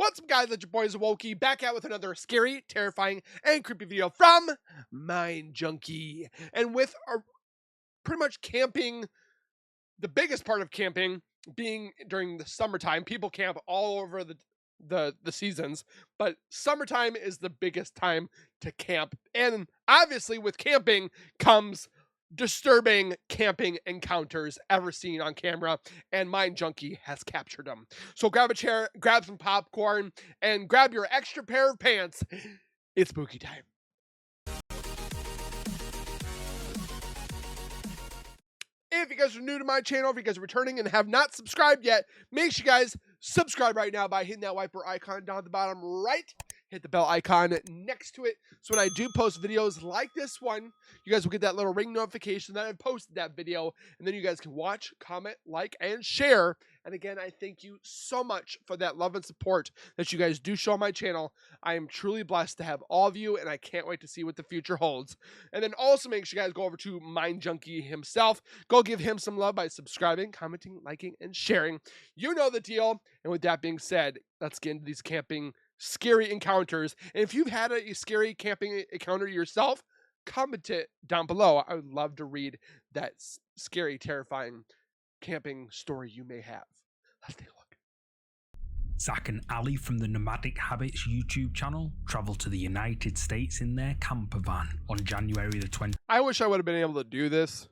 What's up, guys? It's your boys Wokey back out with another scary, terrifying, and creepy video from Mind Junkie. And with our pretty much camping, the biggest part of camping being during the summertime. People camp all over the seasons, but summertime is the biggest time to camp. And obviously with camping comes disturbing camping encounters ever seen on camera, and Mind Junkie has captured them. So grab a chair, grab some popcorn, and grab your extra pair of pants. It's spooky time. If you guys are new to my channel, if you guys are returning and have not subscribed yet, make sure you guys subscribe right now by hitting that wiper icon down at the bottom right. Hit the bell icon next to it, so when I do post videos like this one, you guys will get that little ring notification that I posted that video, and then you guys can watch, comment, like, and share. And again, I thank you so much for that love and support that you guys do show on my channel. I am truly blessed to have all of you, and I can't wait to see what the future holds. And then also make sure you guys go over to Mind Junkie himself. Go give him some love by subscribing, commenting, liking, and sharing. You know the deal. And with that being said, let's get into these camping scary encounters. And if you've had a scary camping encounter yourself, comment it down below. I would love to read that scary, terrifying camping story you may have. Let's take a look. Zach and Ali from the Nomadic Habits YouTube channel traveled to the United States in their camper van on January the 20th. I wish I would have been able to do this.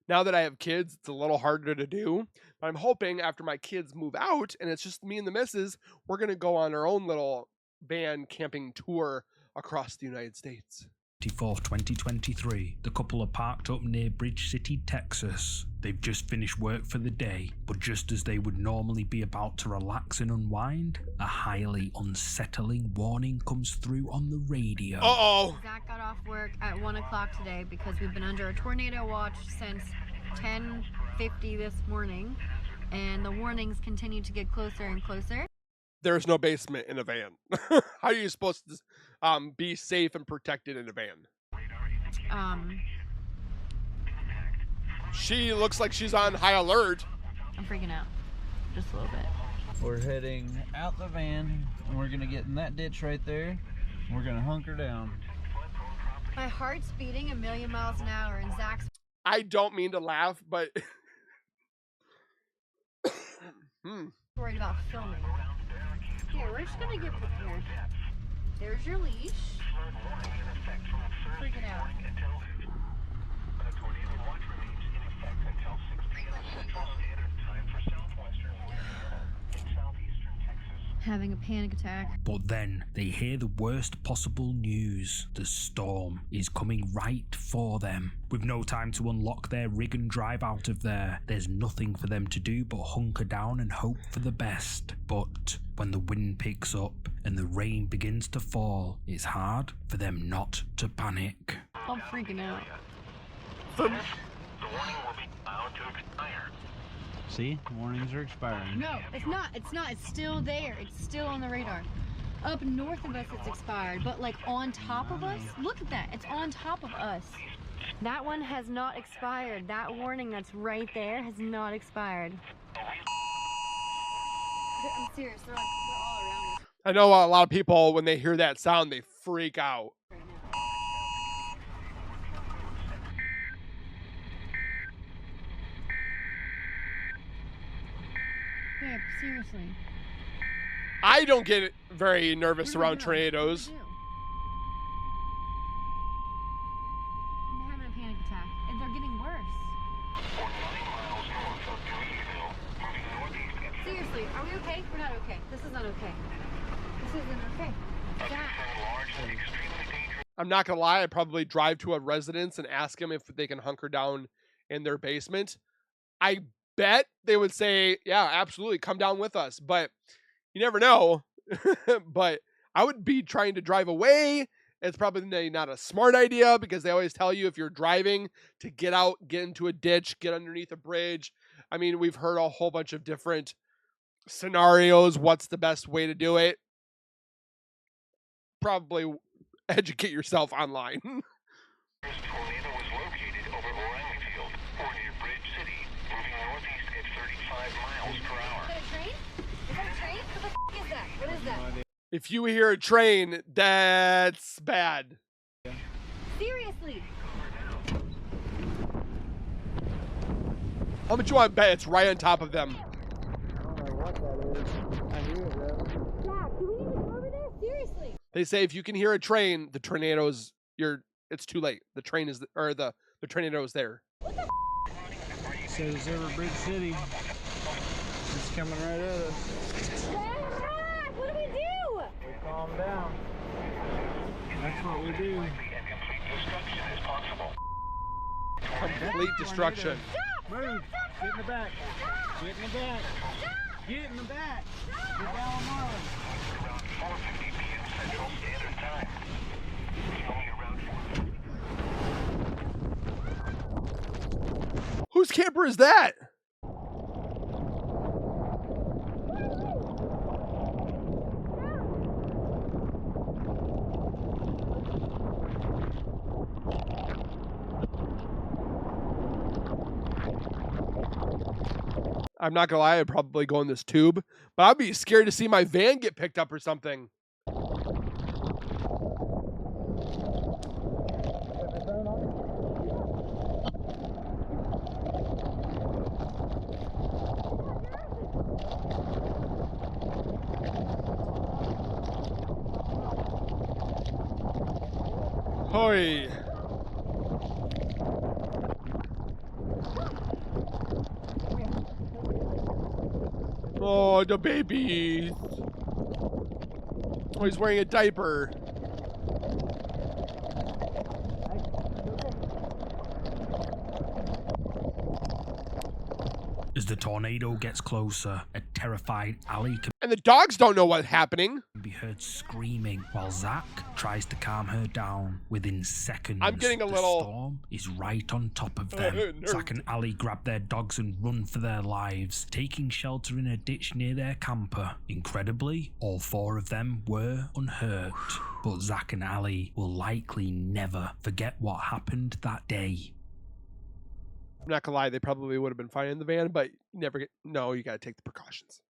Now that I have kids, it's a little harder to do. But I'm hoping after my kids move out and it's just me and the missus, we're going to go on our own little van camping tour across the United States. 24th, 2023, the couple are parked up near Bridge City, Texas. They've just finished work for the day, but just as they would normally be about to relax and unwind, a highly unsettling warning comes through on the radio. Uh-oh! Zach got off work at 1 o'clock today because we've been under a tornado watch since 10:50 this morning, and the warnings continue to get closer and closer. There's no basement in a van. How are you supposed to be safe and protected in a van? She looks like she's on high alert. I'm freaking out just a little bit. We're heading out the van and we're gonna get in that ditch right there and we're gonna hunker down. My heart's beating a million miles an hour, and Zach's I don't mean to laugh, but worried about filming. Here, we're just gonna get prepared. There's your leash. Freaking out. Having a panic attack. But then they hear the worst possible news. The storm is coming right for them. With no time to unlock their rig and drive out of there, there's nothing for them to do but hunker down and hope for the best. But when the wind picks up and the rain begins to fall, it's hard for them not to panic. I'm freaking out. The warning will be allowed to expire. See, warnings are expiring. No, it's not. It's not. It's still there. It's still on the radar. Up north of us, it's expired, but like on top of us, look at that. It's on top of us. That one has not expired. That warning that's right there has not expired. I'm serious. They're all around us. I know a lot of people, when they hear that sound, they freak out. Right now. Babe, seriously. I don't get very nervous around tornadoes. I'm having a panic attack, and they're getting worse. Seriously, are we okay? We're not okay. This is not okay. This isn't okay. Zach. I'm not gonna lie, I'd probably drive to a residence and ask them if they can hunker down in their basement. I bet they would say, yeah, absolutely, come down with us. But you never know. But I would be trying to drive away. It's probably not a smart idea, because they always tell you if you're driving to get out, get into a ditch, get underneath a bridge. I mean, we've heard a whole bunch of different scenarios. What's the best way to do it? Probably educate yourself online. This tornado was located over O'Reilly Field, or near Bridge City, moving northeast at 35 miles per hour. Is that a train? Is that a train? What the f is that? What is that? If you hear a train, that's bad. Seriously. How much you want to bet it's right on top of them? I don't know what that is. I hear it though. Jack, do we need to go over there? Seriously. They say if you can hear a train, the tornado's it's too late. The train is the tornado is there. Says over Bridge City. It's coming right at us. Jack, what do we do? We calm down. That's what we do. Complete destruction. Move. Get in the back. Get in the back. Get in the back. Get down Marlin. Around 4:50 p.m. Central Standard Time. Only around Whose camper is that? I'm not gonna lie, I'd probably go in this tube, but I'd be scared to see my van get picked up or something. Hoi. Oh, the baby. Oh, he's wearing a diaper. As the tornado gets closer, a terrified Ali can And the dogs don't know what's happening. be heard screaming while Zach tries to calm her down. Within seconds, I'm getting a the little- storm is right on top of them. Nervous. Zach and Ali grab their dogs and run for their lives, taking shelter in a ditch near their camper. Incredibly, all four of them were unhurt. But Zach and Ali will likely never forget what happened that day. I'm not gonna lie, they probably would have been fine in the van, but you gotta take the precautions.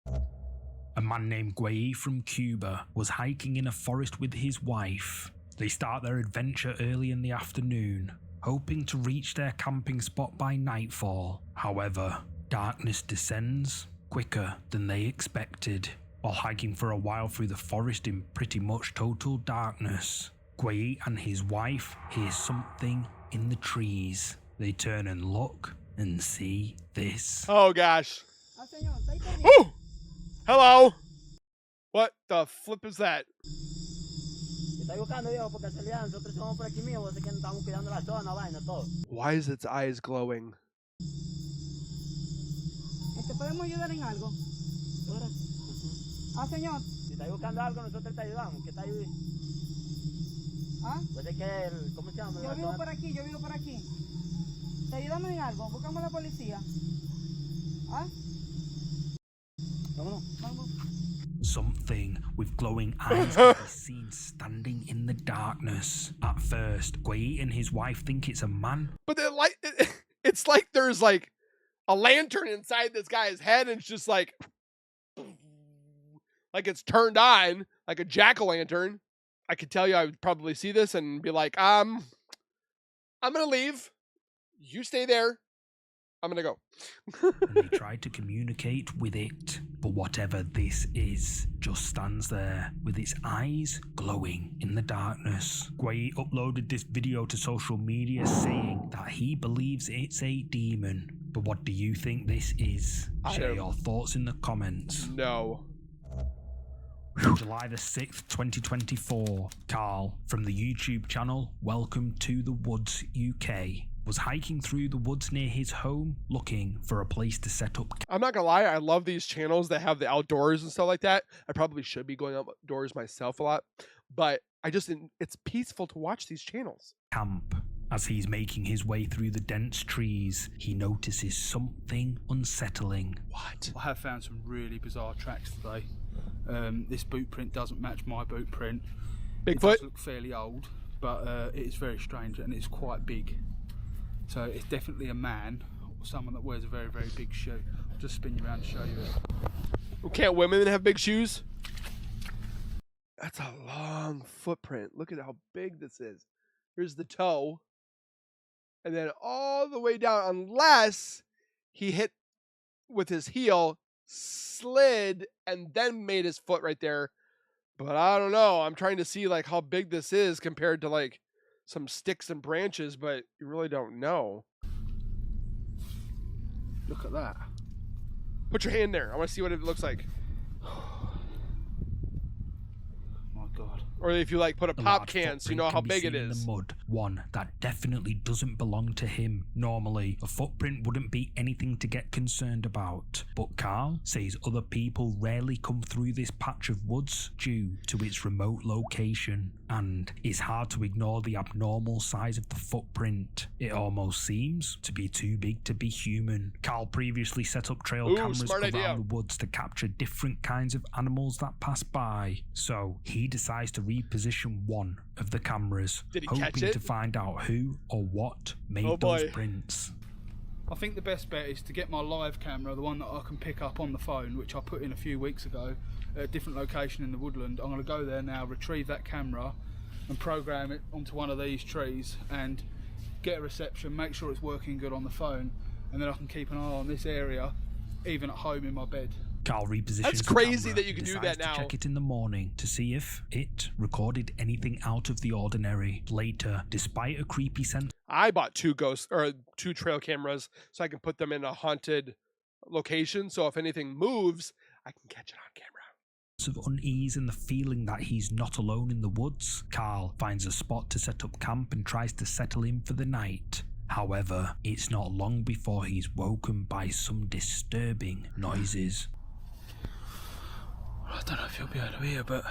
A man named Guay from Cuba was hiking in a forest with his wife. They start their adventure early in the afternoon, hoping to reach their camping spot by nightfall. However, darkness descends quicker than they expected. While hiking for a while through the forest in pretty much total darkness, Guay and his wife hear something in the trees. They turn and look and see this. Oh gosh. Ooh! Hello. What the flip is that? Why is its eyes glowing? ¿Podemos ayudar en algo? Ah, señor. Si está buscando algo, nosotros te ayudamos. ¿Qué está ahí? ¿Ah? Puede que ¿cómo se llama? Yo vivo por aquí. ¿Te ayudamos en algo? Buscamos a la policía. ¿Ah? Vámonos. Vamos. Something with glowing eyes can be seen standing in the darkness. At first, Guay and his wife think it's a man. But it's like there's like a lantern inside this guy's head, and it's just like it's turned on, like a jack-o'-lantern. I could tell you I would probably see this and be like, I'm gonna leave. You stay there. I'm gonna go. And they try to communicate with it. But whatever this is just stands there with its eyes glowing in the darkness. Guay uploaded this video to social media saying that he believes it's a demon. But what do you think this is? Share your thoughts in the comments. No. July the 6th, 2024, Carl from the YouTube channel Welcome to the Woods UK was hiking through the woods near his home looking for a place to set up. I'm not gonna lie, I love these channels that have the outdoors and stuff like that. I probably should be going outdoors myself a lot, but it's peaceful to watch these channels. Camp. As he's making his way through the dense trees, he notices something unsettling. What? I have found some really bizarre tracks today. This boot print doesn't match my boot print. Bigfoot? It does look fairly old, but it is very strange and it's quite big. So it's definitely a man or someone that wears a very, very big shoe. I'll just spin you around to show you it. Can't women have big shoes? That's a long footprint. Look at how big this is. Here's the toe. And then all the way down, unless he hit with his heel, slid, and then made his foot right there. But I don't know. I'm trying to see like how big this is compared to like some sticks and branches, but you really don't know. Look at that. Put your hand there. I want to see what it looks like. My God. Or if you like put a pop can so you know how big it is. In the mud, one that definitely doesn't belong to him. Normally, a footprint wouldn't be anything to get concerned about, but Carl says other people rarely come through this patch of woods due to its remote location, and it's hard to ignore the abnormal size of the footprint. It almost seems to be too big to be human. Carl previously set up trail cameras around the woods to capture different kinds of animals that pass by, so he decides to reposition one of the cameras, hoping to find out who or what made those prints. I think the best bet is to get my live camera, the one that I can pick up on the phone, which I put in a few weeks ago at a different location in the woodland. I'm going to go there now, retrieve that camera and program it onto one of these trees and get a reception, make sure it's working good on the phone, and then I can keep an eye on this area even at home in my bed. Carl repositions. That's crazy that you can do that now. To check it in the morning to see if it recorded anything out of the ordinary. Later, despite a creepy sense, I bought two trail cameras so I can put them in a haunted location. So if anything moves, I can catch it on camera. Of unease and the feeling that he's not alone in the woods, Carl finds a spot to set up camp and tries to settle in for the night. However, it's not long before he's woken by some disturbing noises. I don't know if you'll be able to hear, but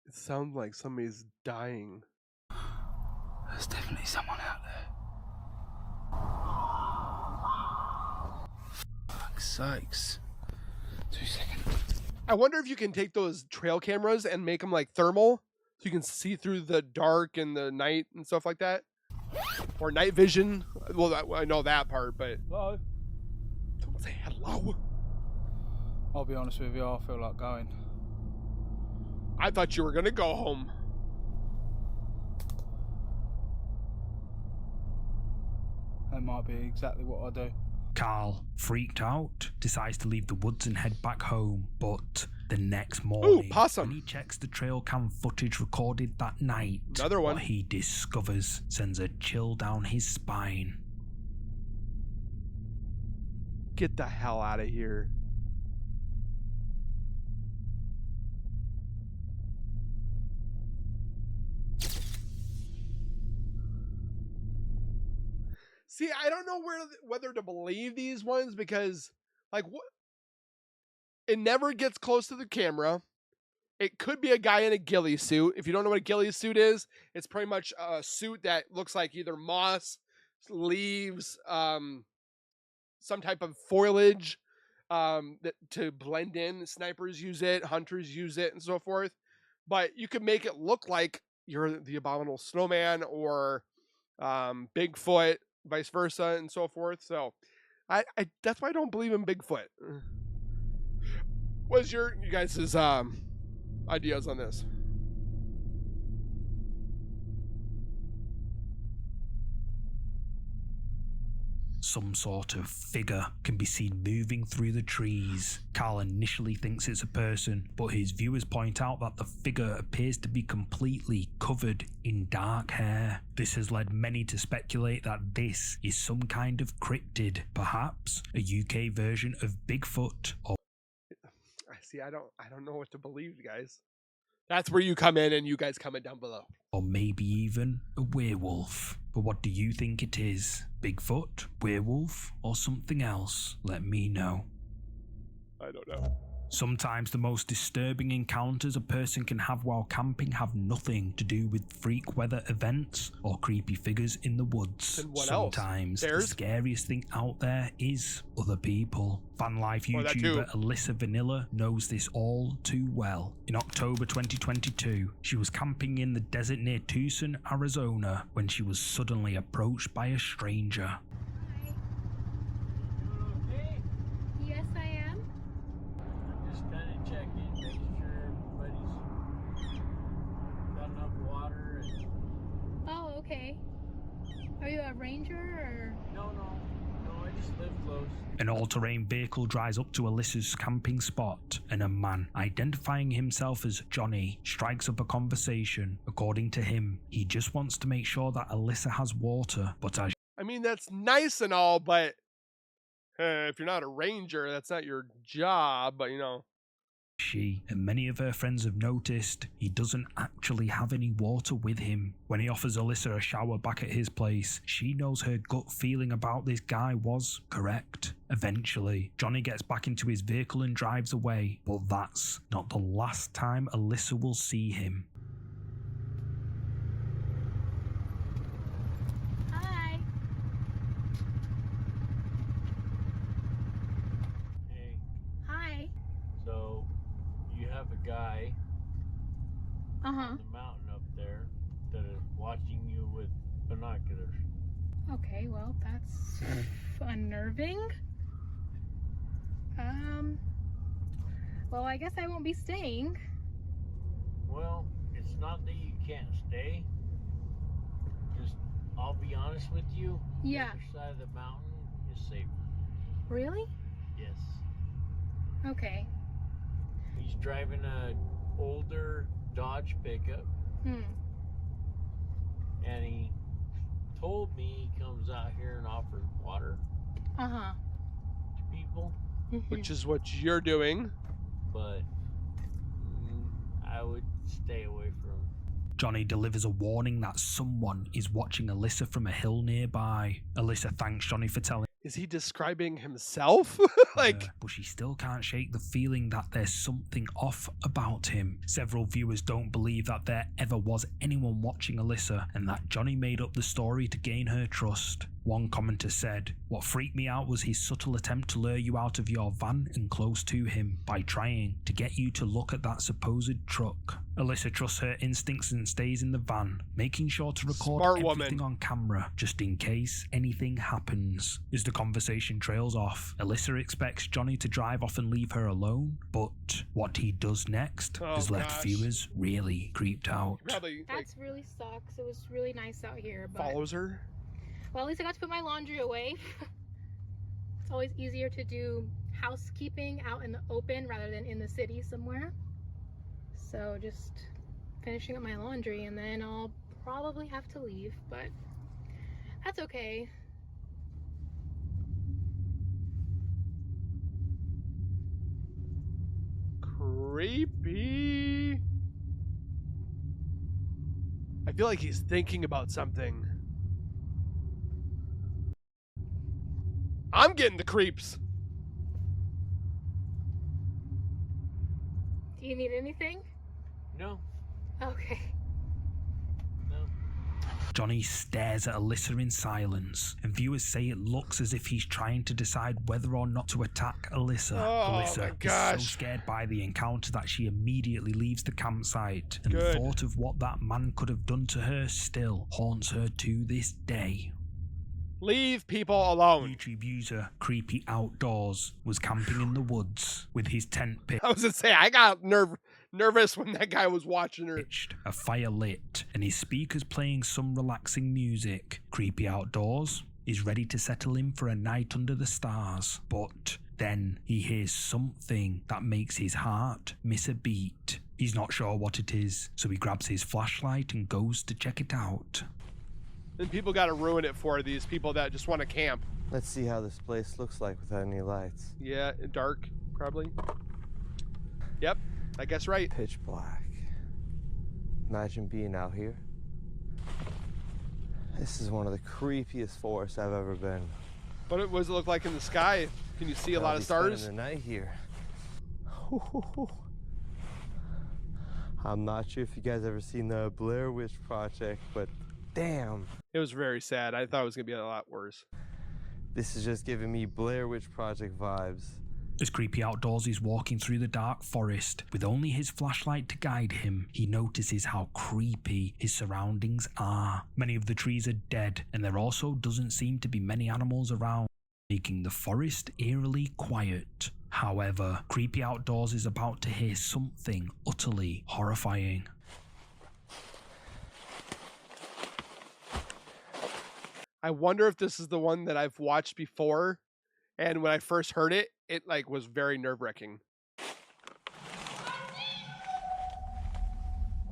it sounds like somebody's dying. There's definitely someone out there. Fuck's sakes. 2 seconds. I wonder if you can take those trail cameras and make them like thermal, so you can see through the dark and the night and stuff like that. Or night vision. Well, I know that part, but... Hello? Don't say hello. I'll be honest with you, I feel like going. I thought you were going to go home. That might be exactly what I do. Carl, freaked out, decides to leave the woods and head back home, but the next morning, when he checks the trail cam footage recorded that night, another one, what he discovers sends a chill down his spine. Get the hell out of here. See, I don't know whether to believe these ones because, like, what? It never gets close to the camera. It could be a guy in a ghillie suit. If you don't know what a ghillie suit is, it's pretty much a suit that looks like either moss, leaves, some type of foliage to blend in. Snipers use it, hunters use it, and so forth. But you could make it look like you're the abominable snowman or Bigfoot, vice versa, and so forth. So I that's why I don't believe in Bigfoot. What's you guys' ideas on this? Some sort of figure can be seen moving through the trees. Carl initially thinks it's a person, but his viewers point out that the figure appears to be completely covered in dark hair. This has led many to speculate that this is some kind of cryptid, perhaps a UK version of Bigfoot. Or see, I don't know what to believe, guys. That's where you come in, and you guys comment down below. Or maybe even a werewolf. But what do you think it is? Bigfoot, werewolf, or something else? Let me know. I don't know. Sometimes the most disturbing encounters a person can have while camping have nothing to do with freak weather events or creepy figures in the woods. Then what else? Sometimes the Bears? scariest thing out there is other people. Fan life Or that YouTuber too. Alyssa Vanilla knows this all too well. In October 2022, she was camping in the desert near Tucson, Arizona, when she was suddenly approached by a stranger. Yes, I am. Just kind of checking, making sure everybody's got enough water. And... Oh, okay. Are you a ranger or? No, I just live close. An all-terrain vehicle drives up to Alyssa's camping spot, and a man, identifying himself as Johnny, strikes up a conversation. According to him, he just wants to make sure that Alyssa has water, but as I mean, that's nice and all, but if you're not a ranger, that's not your job. But you know, she and many of her friends have noticed, he doesn't actually have any water with him. When he offers Alyssa a shower back at his place, she knows her gut feeling about this guy was correct. Eventually, Johnny gets back into his vehicle and drives away, but that's not the last time Alyssa will see him. Hi. Hey, Hi. so you have a guy Uh-huh. on the mountain up there that is watching you with binoculars. Okay, well, that's unnerving. Well, I guess I won't be staying. Well, it's not that you can't stay. Just, I'll be honest with you. Yeah. The other side of the mountain is safer. Really? Yes. Okay. He's driving a older Dodge pickup, Hmm. and he told me he comes out here and offers water Uh-huh. to people, which is what you're doing. but I would stay away from him. Johnny delivers a warning that someone is watching Alyssa from a hill nearby. Alyssa thanks Johnny for telling Is he describing himself? Like, her, but she still can't shake the feeling that there's something off about him. Several viewers don't believe that there ever was anyone watching Alyssa and that Johnny made up the story to gain her trust. One commenter said, "What freaked me out was his subtle attempt to lure you out of your van and close to him by trying to get you to look at that supposed truck." Alyssa trusts her instincts and stays in the van, making sure to record Smart everything woman. on camera just in case anything happens. As the conversation trails off, Alyssa expects Johnny to drive off and leave her alone, but what he does next Oh, has left gosh. viewers really creeped out. probably like, That's really sucks. It was really nice out here, but follows her. well, at least I got to put my laundry away. It's always easier to do housekeeping out in the open rather than in the city somewhere. So just finishing up my laundry and then I'll probably have to leave, but that's okay. Creepy. I feel like he's thinking about something. I'm getting the creeps. Do you need anything? No, Okay. no. Johnny stares at Alyssa in silence, and viewers say it looks as if he's trying to decide whether or not to attack Alyssa. Oh, Alyssa my is so gosh. scared by the encounter that she immediately leaves the campsite, and the Good. thought of what that man could have done to her still haunts her to this day. Leave people alone. YouTube user Creepy Outdoors was camping in the woods with his tent I was gonna say I got nervous when that guy was watching her. pitched, a fire lit, and his speakers playing some relaxing music. Creepy Outdoors is ready to settle in for a night under the stars, but then he hears something that makes his heart miss a beat. He's not sure what it is, so he grabs his flashlight and goes to check it out. And people got to ruin it for these people that just want to camp. Let's see how this place looks like without any lights. Yeah, dark, probably. Yep, I guess right. Pitch black. Imagine being out here. This is one of the creepiest forests I've ever been. What does it look like in the sky? Can you see a lot I'll of be spending stars? the night here. I'm not sure if you guys ever seen the Blair Witch Project, but damn. It was very sad. I thought it was going to be a lot worse. This is just giving me Blair Witch Project vibes. As Creepy Outdoors is walking through the dark forest with only his flashlight to guide him, he notices how creepy his surroundings are. Many of the trees are dead, and there also doesn't seem to be many animals around, making the forest eerily quiet. However, Creepy Outdoors is about to hear something utterly horrifying. I wonder if this is the one that I've watched before, and when I first heard it, it like was very nerve-wracking.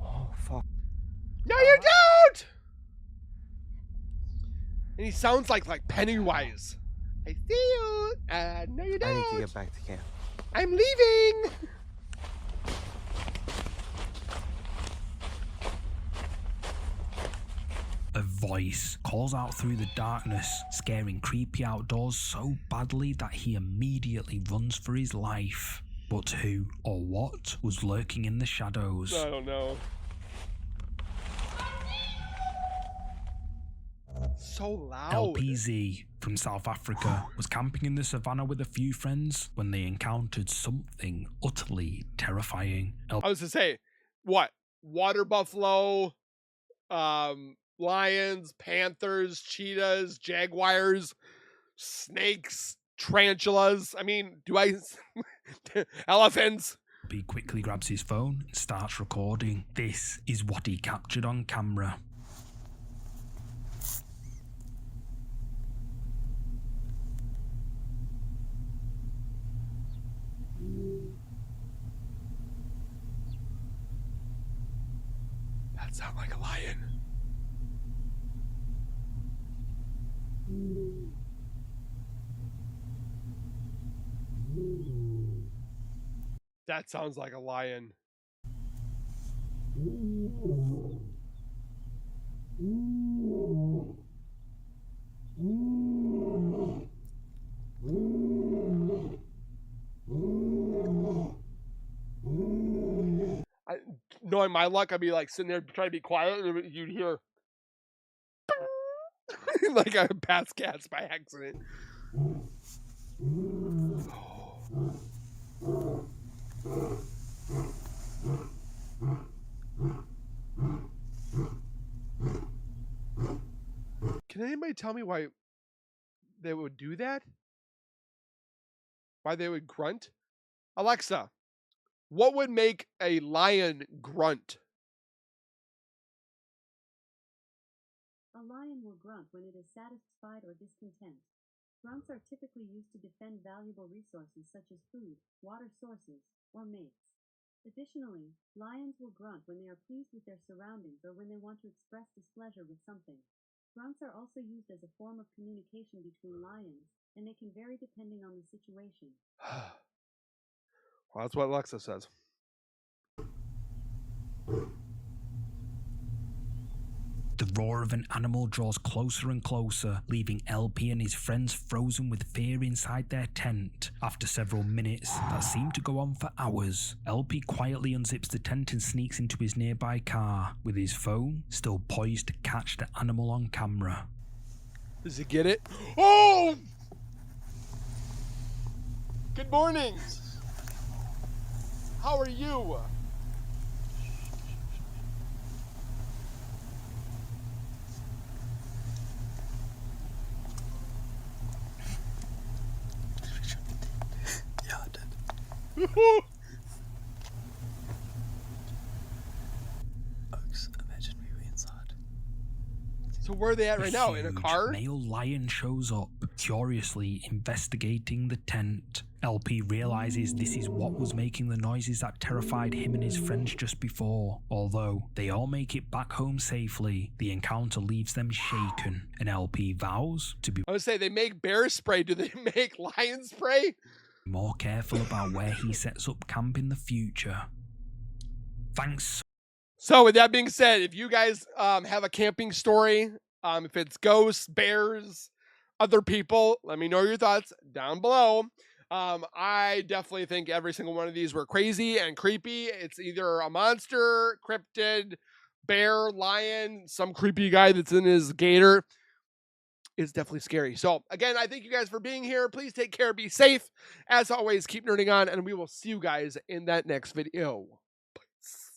Oh, fuck. No, you don't! And he sounds like Pennywise. I see you. No, you don't. I need to get back to camp. I'm leaving. A voice calls out through the darkness, scaring Creepy Outdoors so badly that he immediately runs for his life. But who or what was lurking in the shadows? I don't know. So loud. LPZ from South Africa was camping in the savannah with a few friends when they encountered something utterly terrifying. I was to say, what? Water buffalo, lions, panthers, cheetahs, jaguars, snakes, tarantulas. I mean, elephants. He quickly grabs his phone and starts recording. This is what he captured on camera. That sounds like a lion. That sounds like a lion. Knowing my luck, I'd be like sitting there trying to be quiet, and you'd hear like I passed cats by accident. Can anybody tell me why they would do that? Why they would grunt? Alexa, what would make a lion grunt? A lion will grunt when it is satisfied or discontent. Grunts are typically used to defend valuable resources such as food, water sources, or mates. Additionally, lions will grunt when they are pleased with their surroundings or when they want to express displeasure with something. Grunts are also used as a form of communication between lions, and they can vary depending on the situation. Well, that's what Alexa says. The roar of an animal draws closer and closer, leaving LP and his friends frozen with fear inside their tent. After several minutes that seem to go on for hours, LP quietly unzips the tent and sneaks into his nearby car, with his phone still poised to catch the animal on camera. Does he get it? Oh! Good morning. How are you? Yeah, I did. Imagine we were inside. So where are they at right now? In a car? Male lion shows up, curiously investigating the tent. LP realizes this is what was making the noises that terrified him and his friends just before. Although they all make it back home safely, the encounter leaves them shaken, and LP vows to be I would say they make bear spray. Do they make lion spray? more careful about where he sets up camp in the future. Thanks. So with that being said, if you guys have a camping story, if it's ghosts, bears, other people, let me know your thoughts down below. I definitely think every single one of these were crazy and creepy. It's either a monster, cryptid, bear, lion, some creepy guy that's in his gator. It's definitely scary. So again, I thank you guys for being here. Please take care, be safe. As always, keep nerding on, and we will see you guys in that next video. Peace.